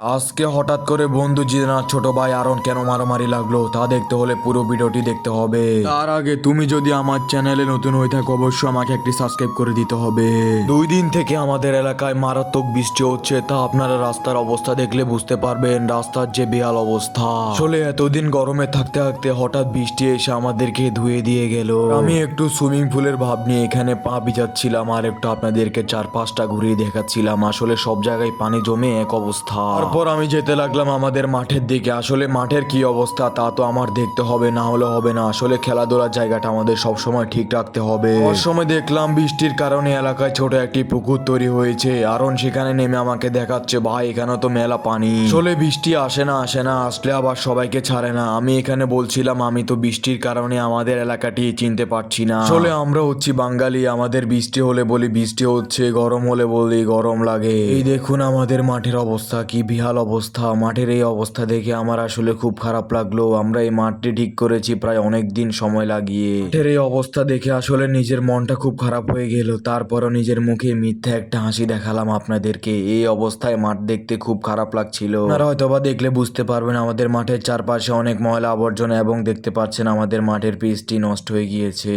আজকে হঠাৎ করে বন্ধু জিনার ছোট ভাই আরন কেন মারামারি লাগলো তা দেখতে হলে পুরো ভিডিওটি দেখতে হবে। তার আগে তুমি যদি আমার চ্যানেলে নতুন হয়ে থাকো অবশ্যই আমাকে একটি সাবস্ক্রাইব করে দিতে হবে। 2 দিন থেকে আমাদের এলাকায় মারাত্মক বৃষ্টি হচ্ছে, তা আপনারা রাস্তার অবস্থা দেখলে বুঝতে পারবেন রাস্তার যে বেহাল অবস্থা। আসলে এতদিন গরমে থাকতে থাকতে হঠাৎ বৃষ্টি এসে আমাদেরকে ধুয়ে দিয়ে গেল। আমি একটু সুইমিং পুলের ভাব নিয়ে এখানে পা ভিজাচ্ছিলাম আর একটু আপনাদেরকে চারপাশটা ঘুরিয়ে দেখাচ্ছিলাম। আসলে সব জায়গায় পানি জমে এক অবস্থা। তারপর আমি যেতে লাগলাম আমাদের মাঠের দিকে। আসলে মাঠের কি অবস্থা তা তো আমার দেখতে হবে, না হলে হবে না। আসলে খেলাধুলার জায়গাটা আমাদের সবসময় ঠিক রাখতে হবে। ওর সময় দেখলাম বৃষ্টির কারণে এলাকায় ছোট একটি পুকুর তৈরি হয়েছে। আরন সেখানে নেমে আমাকে দেখাচ্ছে, ভাই এখানে তো মেলা পানি। আসলে বৃষ্টি আসে না আসলে আবার সবাইকে ছাড়ে না। আমি এখানে বলছিলাম আমি তো বৃষ্টির কারণে আমাদের এলাকাটি চিনতে পারছি না। আসলে আমরা হচ্ছি বাঙালি, আমাদের বৃষ্টি হলে বলি বৃষ্টি হচ্ছে, গরম হলে বলি গরম লাগে। এই দেখুন আমাদের মাঠের অবস্থা, কি বিহাল অবস্থা। মাঠের এই অবস্থা দেখে আমার আসলে খুব খারাপ লাগলো। আমরা এই মাঠটি ঠিক করেছি প্রায় অনেক দিন সময় লাগিয়ে। মাঠের এই অবস্থা দেখে আসলে নিজের মনটা খুব খারাপ হয়ে গেল। তারপরও নিজের মুখে মিথ্যা একটা হাসি দেখালাম আপনাদেরকে। এই অবস্থায় মাঠ দেখতে খুব খারাপ লাগছিল। আপনারা হয়তোবা দেখলে বুঝতে পারবেন আমাদের মাঠের চারপাশে অনেক ময়লা আবর্জনা এবং দেখতে পাচ্ছেন আমাদের মাঠের পিচটি নষ্ট হয়ে গিয়েছে।